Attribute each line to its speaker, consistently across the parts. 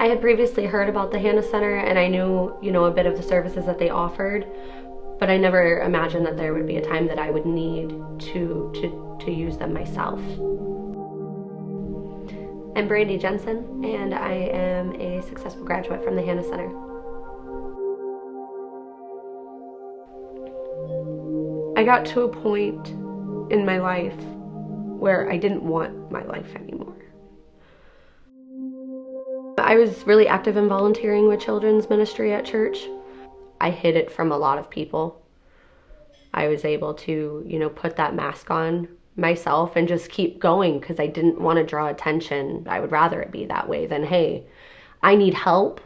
Speaker 1: I had previously heard about the Hannah Center, and I knew, a bit of the services that they offered, but I never imagined that there would be a time that I would need to use them myself. I'm Brandi Jensen, and I am a successful graduate from the Hannah Center. I got to a point in my life where I didn't want my life anymore. I was really active in volunteering with children's ministry at church. I hid it from a lot of people. I was able to, put that mask on myself and just keep going because I didn't want to draw attention. I would rather it be that way than, hey, I need help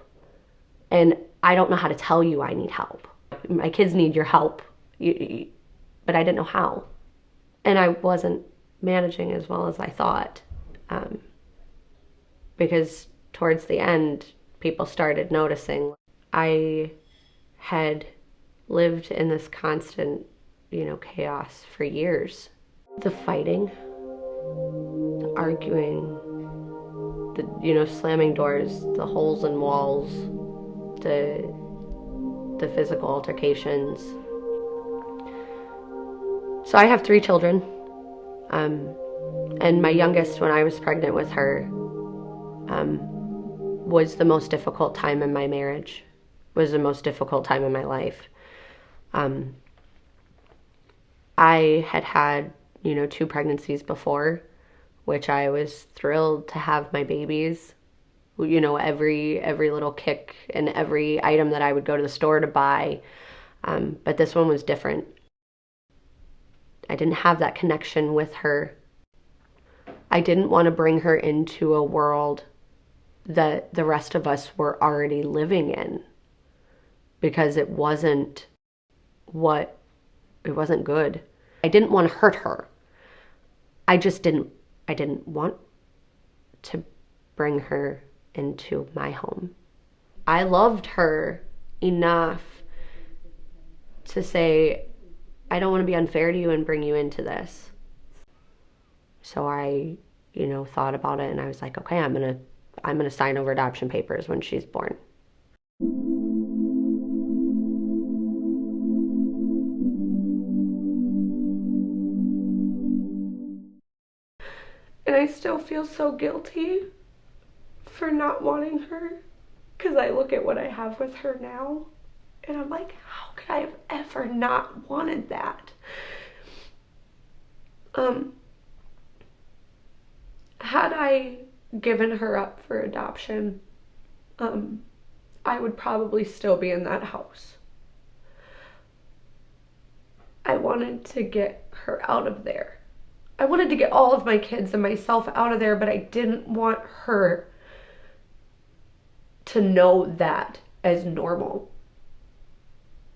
Speaker 1: and I don't know how to tell you I need help. My kids need your help, but I didn't know how. And I wasn't managing as well as I thought, because towards the end, people started noticing. I had lived in this constant, chaos for years. The fighting, the arguing, the, slamming doors, the holes in walls, the physical altercations. So I have 3 children, and my youngest, when I was pregnant with her, was the most difficult time in my marriage, was the most difficult time in my life. I had 2 pregnancies before, which I was thrilled to have my babies. Every little kick and every item that I would go to the store to buy. But this one was different. I didn't have that connection with her. I didn't want to bring her into a world that the rest of us were already living in, because it wasn't good. I didn't want to hurt her. I didn't want to bring her into my home. I loved her enough to say, I don't want to be unfair to you and bring you into this. So I, thought about it, and I was like, okay, I'm gonna sign over adoption papers when she's born. And I still feel so guilty for not wanting her, because I look at what I have with her now, and I'm like, how could I have ever not wanted that? Had I given her up for adoption, I would probably still be in that house. I wanted to get her out of there. I wanted to get all of my kids and myself out of there, but I didn't want her to know that as normal.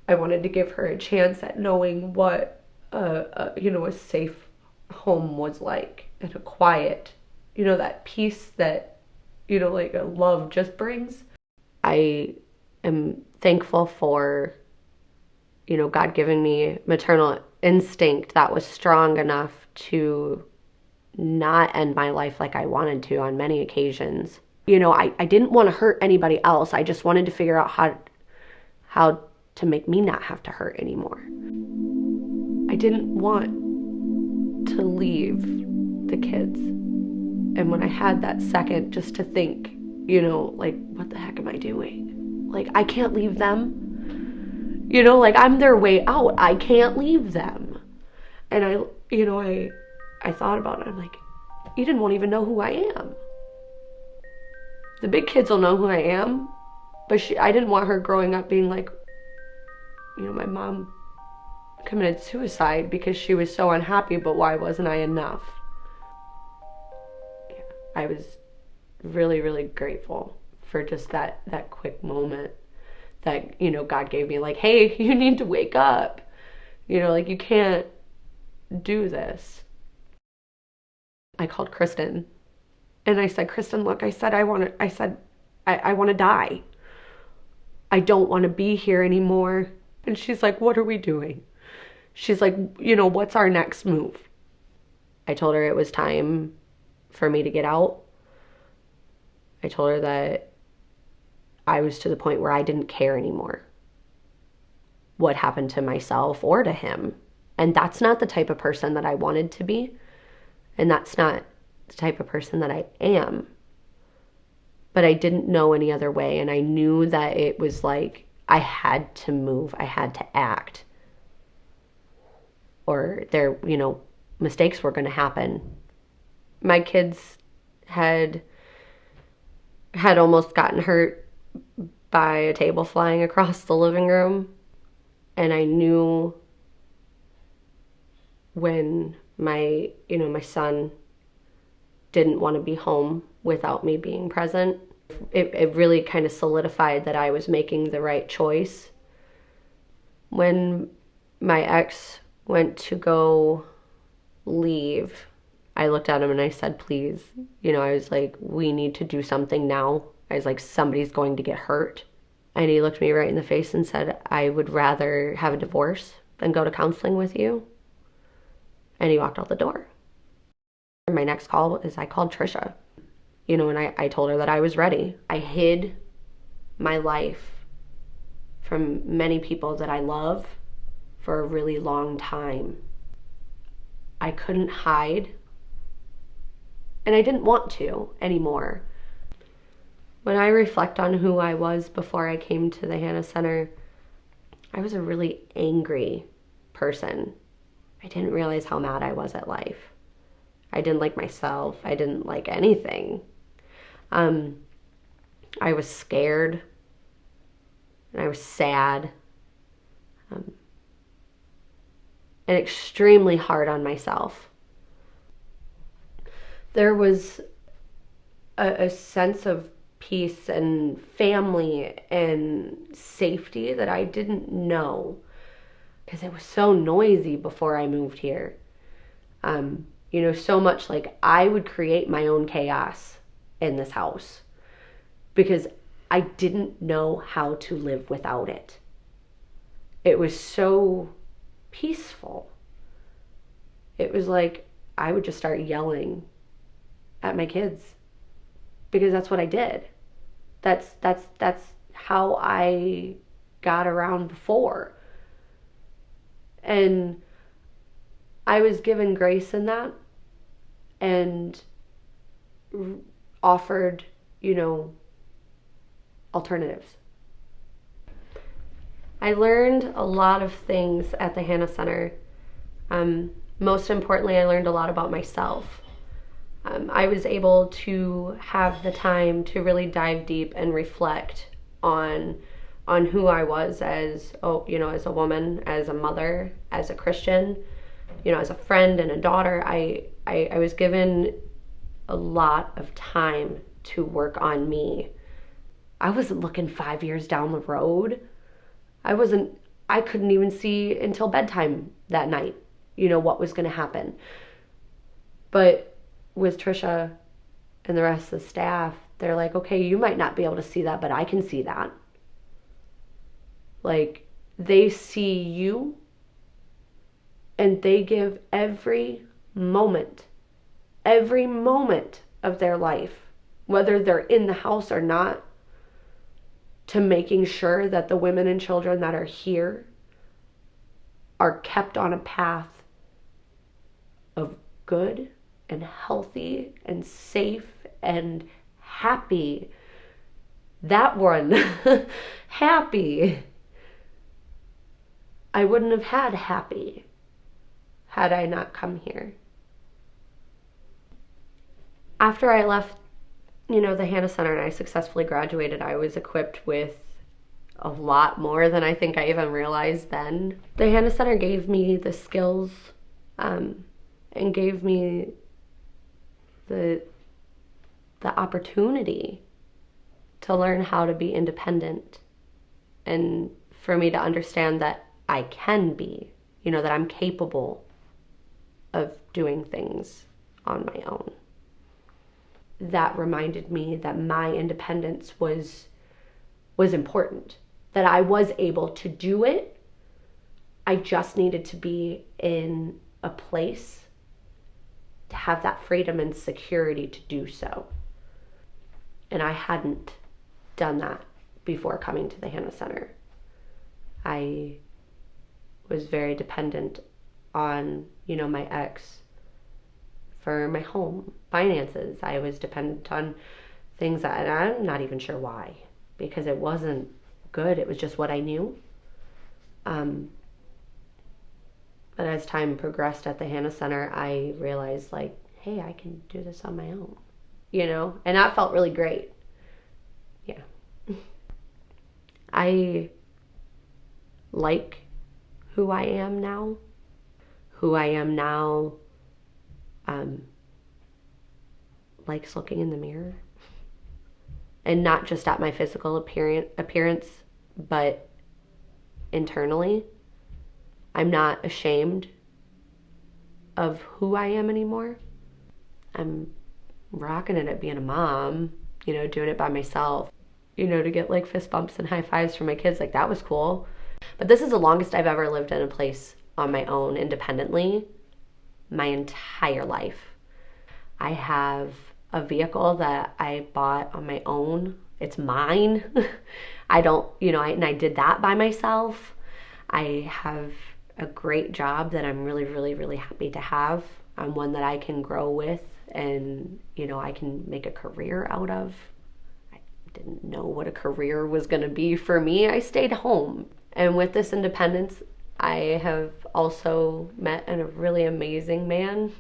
Speaker 1: I wanted to give her a chance at knowing what a safe home was like, and a quiet, that peace that, like a love just brings. I am thankful for, God giving me maternal instinct that was strong enough to not end my life like I wanted to on many occasions. I didn't want to hurt anybody else. I just wanted to figure out how to make me not have to hurt anymore. I didn't want to leave the kids. And when I had that second just to think, what the heck am I doing? Like, I can't leave them. I'm their way out. I can't leave them. And I thought about it. I'm like, Eden won't even know who I am. The big kids will know who I am, but I didn't want her growing up being like, my mom committed suicide because she was so unhappy, but why wasn't I enough? Yeah, I was really, really grateful for just that quick moment that, God gave me, like, hey, you need to wake up. You can't do this. I called Kristen and I said, Kristen, look, I want to die. I don't want to be here anymore. And she's like, what are we doing? She's like, what's our next move? I told her it was time for me to get out. I told her that I was to the point where I didn't care anymore what happened to myself or to him. And that's not the type of person that I wanted to be. And that's not the type of person that I am. But I didn't know any other way. And I knew that it was like I had to move. I had to act. Or there, mistakes were going to happen. My kids had almost gotten hurt by a table flying across the living room. And I knew when my son didn't want to be home without me being present, it really kind of solidified that I was making the right choice. When my ex went to go leave, I looked at him and I said, please, I was like, we need to do something now. I was like, somebody's going to get hurt. And he looked me right in the face and said, I would rather have a divorce than go to counseling with you. And he walked out the door. My next call is I called Trisha, and I told her that I was ready. I hid my life from many people that I love for a really long time. I couldn't hide, and I didn't want to anymore. When I reflect on who I was before I came to the Hannah Center, I was a really angry person. I didn't realize how mad I was at life. I didn't like myself. I didn't like anything. I was scared, and I was sad, and extremely hard on myself. There was a sense of peace and family and safety that I didn't know because it was so noisy before I moved here. So much like I would create my own chaos in this house because I didn't know how to live without it. It was so peaceful. It was like I would just start yelling at my kids because that's what I did. That's how I got around before. And I was given grace in that and offered, alternatives. I learned a lot of things at the Hannah Center. Most importantly, I learned a lot about myself. I was able to have the time to really dive deep and reflect on who I was as a woman, as a mother, as a Christian, as a friend and a daughter. I was given a lot of time to work on me. I wasn't looking 5 years down the road. I couldn't even see until bedtime that night, what was going to happen. But with Trisha and the rest of the staff, they're like, okay, you might not be able to see that, but I can see that. Like, they see you and they give every moment of their life, whether they're in the house or not, to making sure that the women and children that are here are kept on a path of good and healthy and safe and happy. That one, happy. I wouldn't have had happy had I not come here. After I left, the Hannah Center and I successfully graduated, I was equipped with a lot more than I think I even realized then. The Hannah Center gave me the skills and gave me the opportunity to learn how to be independent and for me to understand that I can be, that I'm capable of doing things on my own. That reminded me that my independence was important, that I was able to do it. I just needed to be in a place to have that freedom and security to do so. And I hadn't done that before coming to the Hannah Center. I was very dependent on, my ex for my home finances. I was dependent on things that, and I'm not even sure why, because it wasn't good. It was just what I knew. But as time progressed at the Hannah Center, I realized, like, hey, I can do this on my own, and that felt really great. Yeah. I like who I am now. Who I am now likes looking in the mirror. And not just at my physical appearance, but internally. I'm not ashamed of who I am anymore. I'm rocking it at being a mom, doing it by myself, to get like fist bumps and high fives from my kids. Like, that was cool. But this is the longest I've ever lived in a place on my own independently my entire life. I have a vehicle that I bought on my own. It's mine. I don't, and I did that by myself. I have a great job that I'm really, really, really happy to have. I'm one that I can grow with and, I can make a career out of. I didn't know what a career was going to be for me. I stayed home. And with this independence, I have also met a really amazing man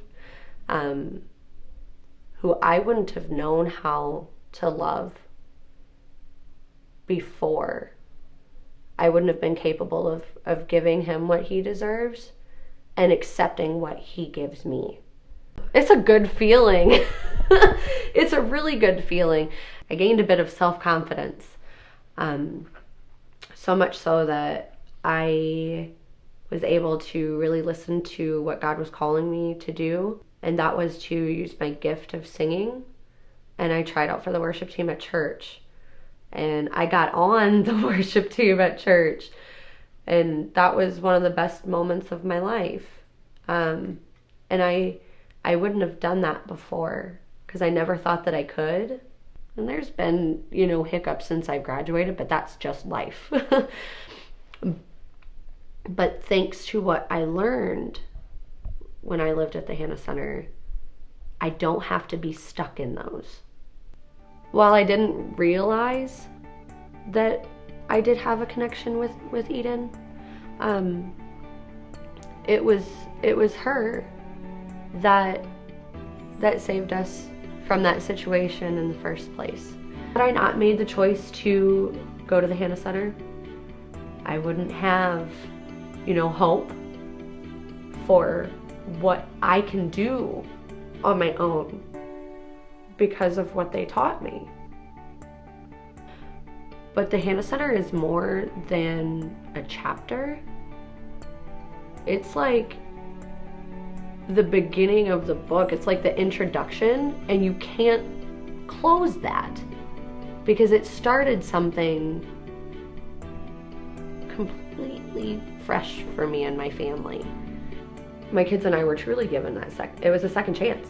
Speaker 1: who I wouldn't have known how to love before. I wouldn't have been capable of giving him what he deserves and accepting what he gives me. It's a good feeling. It's a really good feeling. I gained a bit of self-confidence. So much so that I was able to really listen to what God was calling me to do. And that was to use my gift of singing. And I tried out for the worship team at church. And I got on the worship team at church. And that was one of the best moments of my life. And I wouldn't have done that before because I never thought that I could. And there's been, hiccups since I graduated, but that's just life. But thanks to what I learned when I lived at the Hannah Center, I don't have to be stuck in those. While I didn't realize that I did have a connection with Eden, it was her that saved us from that situation in the first place. Had I not made the choice to go to the Hannah Center, I wouldn't have, hope for what I can do on my own because of what they taught me. But the Hannah Center is more than a chapter. It's like the beginning of the book. It's like the introduction, and you can't close that because it started something completely fresh for me and my family. My kids and I were truly given it was a second chance.